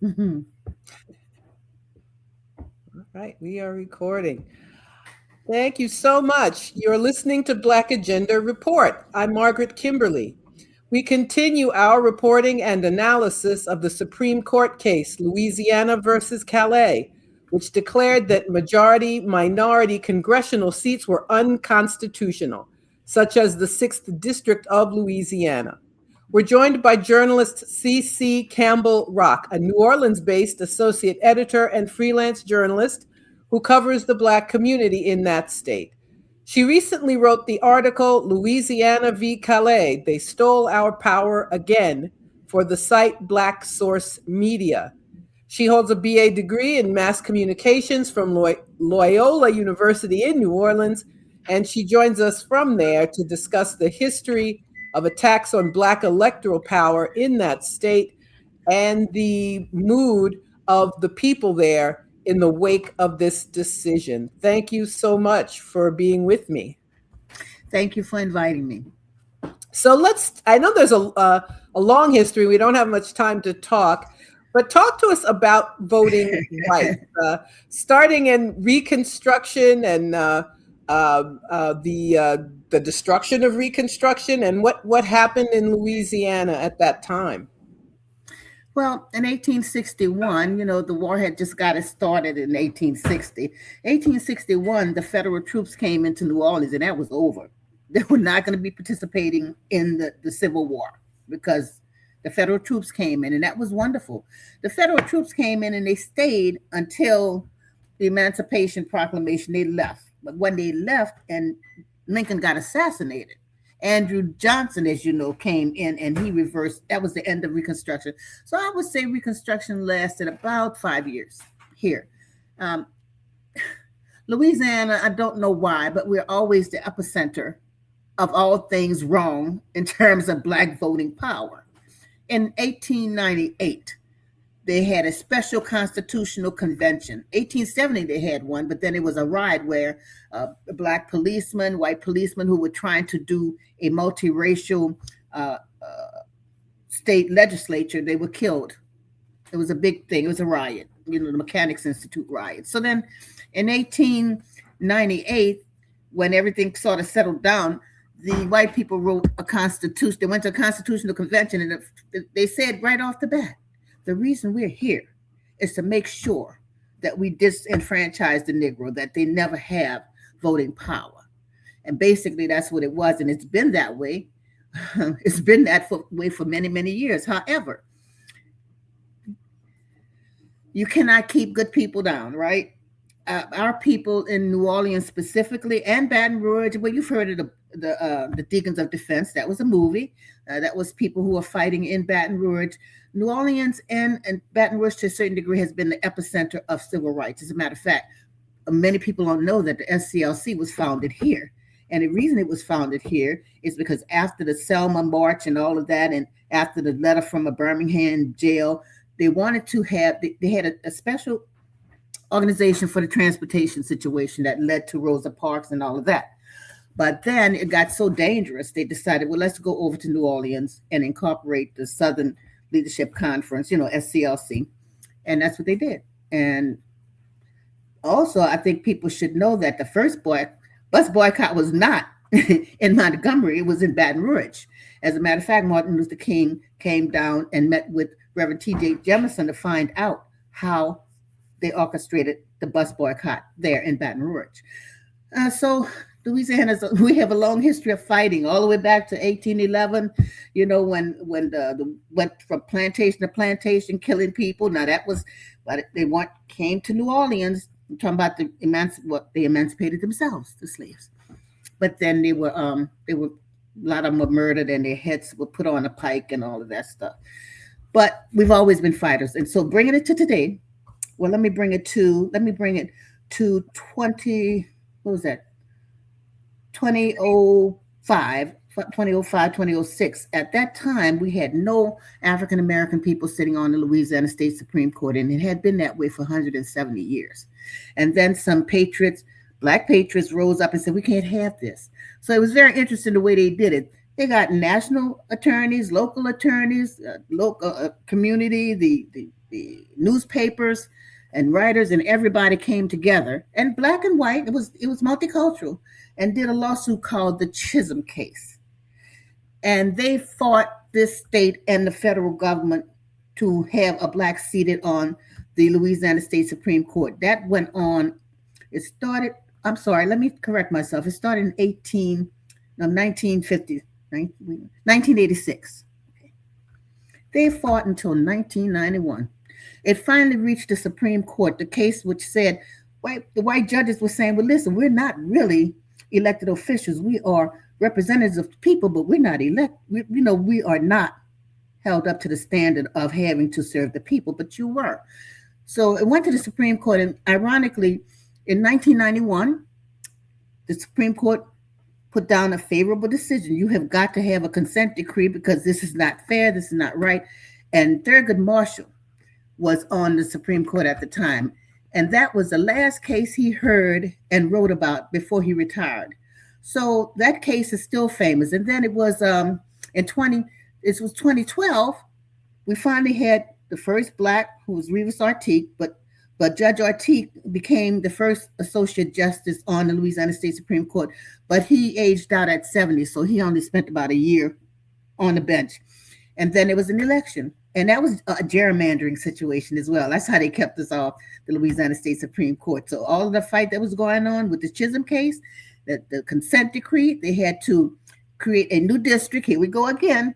Mhm. All right, we are recording. Thank you so much. You're listening to Black Agenda Report. I'm Margaret Kimberly. We continue our reporting and analysis of the Supreme Court case, Louisiana versus Calais, which declared that majority minority congressional seats were unconstitutional, such as the 6th District of Louisiana. We're joined by journalist C. Campbell Rock, a New Orleans based associate editor and freelance journalist who covers the Black community in that state. She recently wrote the article Louisiana v. Calais, They Stole Our Power Again for the site Black Source Media. She holds a BA degree in mass communications from Loyola University in New Orleans, and she joins us from there to discuss the history of attacks on Black electoral power in that state and the mood of the people there in the wake of this decision. Thank you so much for being with me. Thank you for inviting me. So I know there's a long history. We don't have much time to talk, but talk to us about voting rights, starting in Reconstruction and the destruction of Reconstruction and what happened in Louisiana at that time. Well, in 1861, the war had just got it started in 1860. 1861, the federal troops came into New Orleans, and that was over. They were not going to be participating in the Civil War because the federal troops came in, and that was wonderful. The federal troops came in and they stayed until the Emancipation Proclamation. They left. But when they left and Lincoln got assassinated, Andrew Johnson, as you know, came in and he reversed. That was the end of Reconstruction. So I would say Reconstruction lasted about 5 years here. Um, Louisiana, I don't know why, but we're always the epicenter of all things wrong in terms of Black voting power. In 1898, they had a special constitutional convention. 1870, they had one, but then it was a riot where Black policemen, white policemen who were trying to do a multiracial state legislature, they were killed. It was a big thing. It was a riot, the Mechanics Institute riot. So then in 1898, when everything sort of settled down, the white people wrote a constitution. They went to a constitutional convention and they said right off the bat, the reason we're here is to make sure that we disenfranchise the Negro, that they never have voting power. And basically that's what it was. And it's been that way. It's been that way for many, many years. However, you cannot keep good people down, right? Our people in New Orleans specifically, and Baton Rouge. Well, you've heard of the Deacons of Defense. That was a movie. That was people who were fighting in Baton Rouge. New Orleans and Baton Rouge, to a certain degree, has been the epicenter of civil rights. As a matter of fact, many people don't know that the SCLC was founded here. And the reason it was founded here is because after the Selma March and all of that, and after the letter from a Birmingham jail, they wanted to have, they had a special organization for the transportation situation that led to Rosa Parks and all of that. But then it got so dangerous, they decided, well, let's go over to New Orleans and incorporate the Southern Leadership Conference, SCLC. And that's what they did. And also, I think people should know that the first bus boycott was not in Montgomery, it was in Baton Rouge. As a matter of fact, Martin Luther King came down and met with Reverend T.J. Jemison to find out how they orchestrated the bus boycott there in Baton Rouge. So Louisiana, we have a long history of fighting all the way back to 1811. When the went from plantation to plantation, killing people. Now that was, but they came to New Orleans. I'm talking about they emancipated themselves, the slaves. But then they were a lot of them were murdered and their heads were put on a pike and all of that stuff. But we've always been fighters, and so bringing it to today. Well, let me bring it to 20. What was that? 2005, 2006. At that time, we had no African American people sitting on the Louisiana State Supreme Court, and it had been that way for 170 years. And then some patriots, Black patriots, rose up and said, we can't have this. So it was very interesting the way they did it. They got national attorneys, local attorneys, local community, the the newspapers and writers and everybody came together, and black and white, it was multicultural, and did a lawsuit called the Chisom case. And they fought this state and the federal government to have a black seated on the Louisiana State Supreme Court. That went on. It started. I'm sorry. Let me correct myself. It started in 1950, 1986. They fought until 1991. It finally reached the Supreme Court. The case which said the white judges were saying, "Well, listen, we're not really elected officials. We are representatives of the people, but we're not elect. We are not held up to the standard of having to serve the people, but you were." So it went to the Supreme Court, and ironically, in 1991, the Supreme Court put down a favorable decision. You have got to have a consent decree because this is not fair, this is not right. And Thurgood Marshall was on the Supreme Court at the time, and that was the last case he heard and wrote about before he retired. So that case is still famous. And then it was it was 2012, we finally had the first black, who was Revis Artigue, but Judge Artigue became the first associate justice on the Louisiana State Supreme Court, but he aged out at 70, so he only spent about a year on the bench. And then there was an election, and that was a gerrymandering situation as well. That's how they kept us off the Louisiana State Supreme Court. So all of the fight that was going on with the Chisom case, the consent decree, they had to create a new district. Here we go again,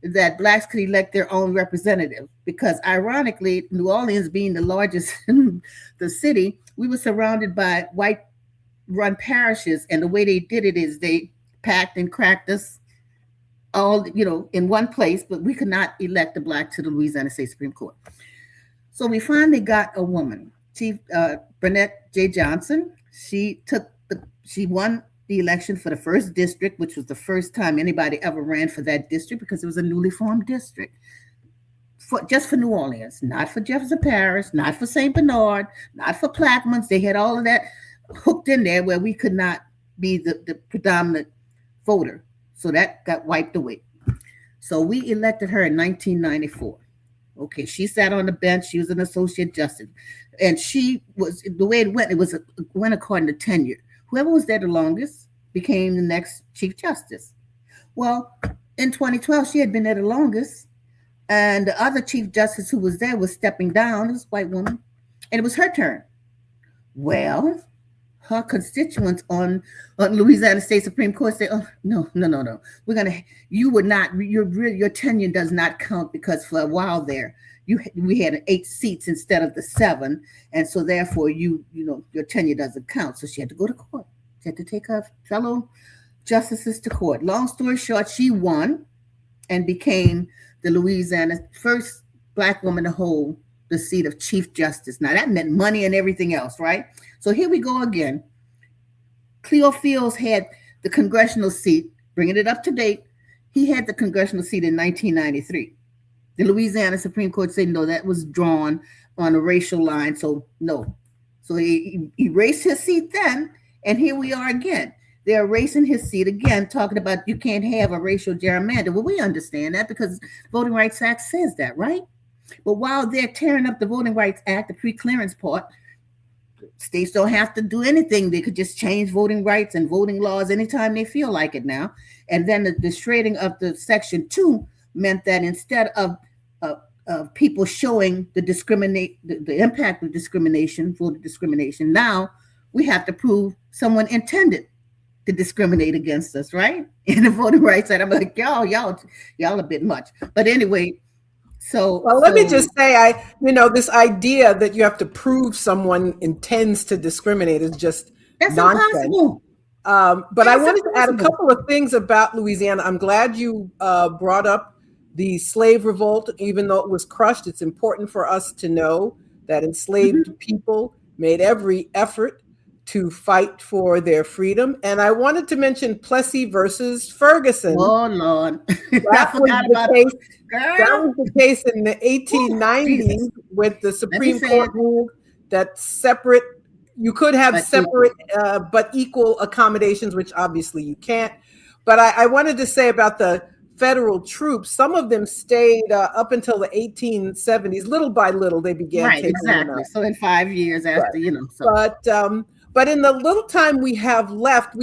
that blacks could elect their own representative, because ironically, New Orleans being the largest the city, we were surrounded by white run parishes, and the way they did it is they packed and cracked us all, in one place, but we could not elect a black to the Louisiana State Supreme Court. So we finally got a woman, Chief Burnett J. Johnson. She won the election for the first district, which was the first time anybody ever ran for that district, because it was a newly formed district just for New Orleans, not for Jefferson Parish, not for St. Bernard, not for Plaquemines. They had all of that hooked in there where we could not be the predominant voter. So that got wiped away. So we elected her in 1994. Okay, she sat on the bench. She was an associate justice. And she was, the way it went according to tenure. Whoever was there the longest became the next Chief Justice. Well, in 2012, she had been there the longest, and the other Chief Justice who was there was stepping down. It was a white woman, and it was her turn. Well, her constituents on Louisiana State Supreme Court say, "Oh, no. Your tenure does not count, because for a while there, we had 8 seats instead of the 7, and so therefore your tenure doesn't count." So she had to go to court. She had to take her fellow justices to court. Long story short, she won and became the Louisiana first black woman to hold the seat of Chief Justice. Now that meant money and everything else, right? So here we go again. Cleo Fields had the congressional seat, bringing it up to date. He had the congressional seat in 1993. The Louisiana Supreme Court said, no, that was drawn on a racial line, so no. So he erased his seat then, and here we are again. They're erasing his seat again, talking about you can't have a racial gerrymander. Well, we understand that because the Voting Rights Act says that, right? But while they're tearing up the Voting Rights Act, the pre-clearance part, states don't have to do anything. They could just change voting rights and voting laws anytime they feel like it now. And then the shredding of the Section 2 meant that instead of people showing the impact of discrimination, voter discrimination, now we have to prove someone intended to discriminate against us, right? In the Voting Rights Act, I'm like, y'all a bit much. But anyway, let me just say, this idea that you have to prove someone intends to discriminate is just nonsense. Impossible. But I wanted to add a couple of things about Louisiana. I'm glad you brought up the slave revolt. Even though it was crushed, it's important for us to know that enslaved people made every effort to fight for their freedom. And I wanted to mention Plessy versus Ferguson. Oh, Lord. That was the case in the 1890s with the Supreme Court ruled that you could have separate but equal accommodations, which obviously you can't. But I wanted to say about the federal troops. Some of them stayed up until the 1870s. Little by little, they began Right, taking them exactly. out. So in 5 years after, so But in the little time we have left,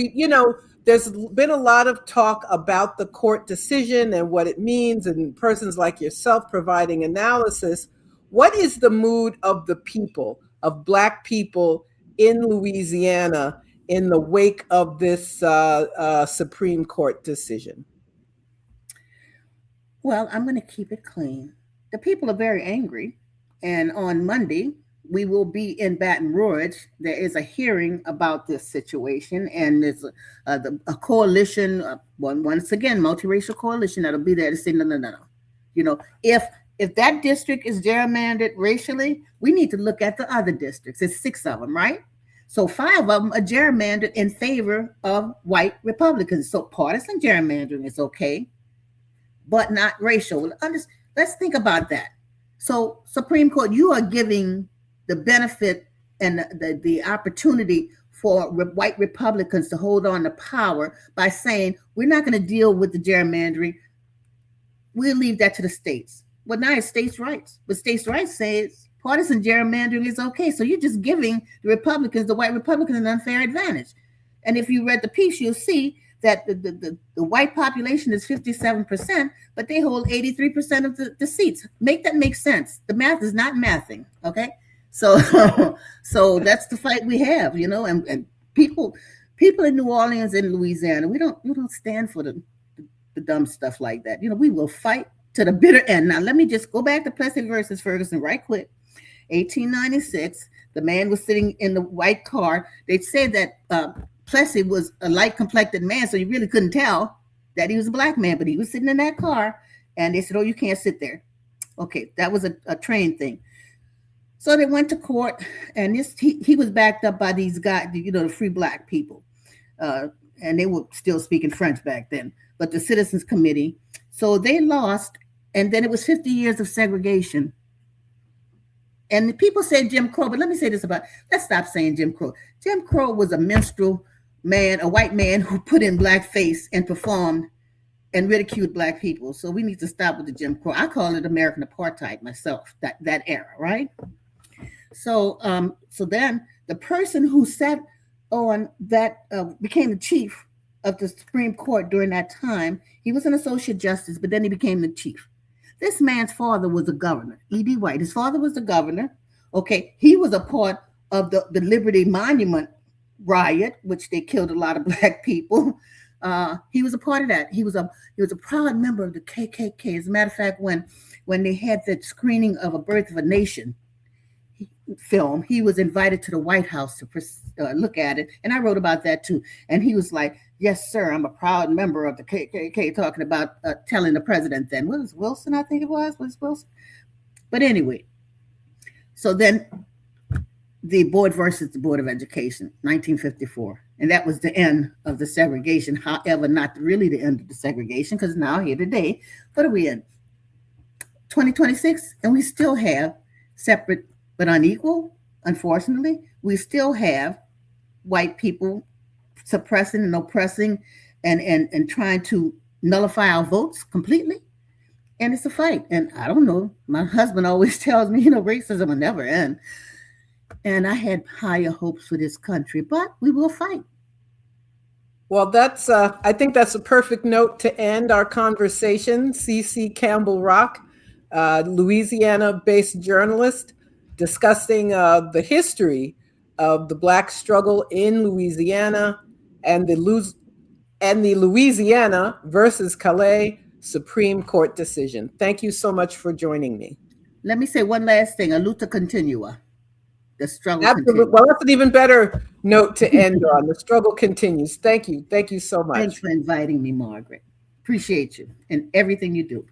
there's been a lot of talk about the court decision and what it means, and persons like yourself providing analysis. What is the mood of the people, of Black people in Louisiana, in the wake of this Supreme Court decision? well, I'm going to keep it clean. The people are very angry. And on Monday, we will be in Baton Rouge. There is a hearing about this situation, and there's a coalition, once again, multiracial coalition that'll be there to say, no, no, no, no. If that district is gerrymandered racially, we need to look at the other districts. It's 6 of them, right? So 5 of them are gerrymandered in favor of white Republicans. So partisan gerrymandering is okay, but not racial. Let's think about that. So Supreme Court, you are giving the benefit and the opportunity for white Republicans to hold on to power by saying, we're not going to deal with the gerrymandering. We'll leave that to the states. Well, now it's states' rights. But states' rights says partisan gerrymandering is okay. So you're just giving the white Republicans, an unfair advantage. And if you read the piece, you'll see that the white population is 57%, but they hold 83% of the seats. Make that make sense. The math is not mathing, okay? So that's the fight we have, and people in New Orleans and Louisiana, we don't stand for the dumb stuff like that. We will fight to the bitter end. Now, let me just go back to Plessy versus Ferguson right quick. 1896, the man was sitting in the white car. They said that Plessy was a light-complected man, so you really couldn't tell that he was a Black man, but he was sitting in that car, and they said, oh, you can't sit there. Okay, that was a train thing. So they went to court, and he was backed up by these guys, the free Black people. And they were still speaking French back then, but the Citizens Committee. So they lost, and then it was 50 years of segregation. And the people say Jim Crow, but let me say this let's stop saying Jim Crow. Jim Crow was a minstrel man, a white man who put in blackface and performed and ridiculed Black people. So we need to stop with the Jim Crow. I call it American apartheid myself, that era, right? So then the person who sat on that became the chief of the Supreme Court during that time. He was an associate justice, but then he became the chief. This man's father was a governor, E.B. White. His father was the governor. Okay, he was a part of the Liberty Monument riot, which they killed a lot of Black people. He was a part of that. He was a proud member of the KKK. As a matter of fact, when they had that screening of A Birth of a Nation film, he was invited to the White House to look at it, and I wrote about that too. And he was like, "Yes, sir, I'm a proud member of the KKK," talking about telling the president then. What was Wilson? I think it was Wilson. But anyway, so then the board versus the Board of Education, 1954, and that was the end of the segregation. However, not really the end of the segregation, because now here today, what are we in? 2026, and we still have separate but unequal. Unfortunately, we still have white people suppressing and oppressing and trying to nullify our votes completely. And it's a fight. And I don't know. My husband always tells me, racism will never end. And I had higher hopes for this country, but we will fight. Well, I think that's a perfect note to end our conversation. C.C. Campbell Rock, Louisiana-based journalist, discussing the history of the Black struggle in Louisiana and the Louisiana versus Callais Supreme Court decision. Thank you so much for joining me. Let me say one last thing, a luta continua. The struggle continues. Well, that's an even better note to end on. The struggle continues. Thank you. Thank you so much. Thanks for inviting me, Margaret. Appreciate you and everything you do.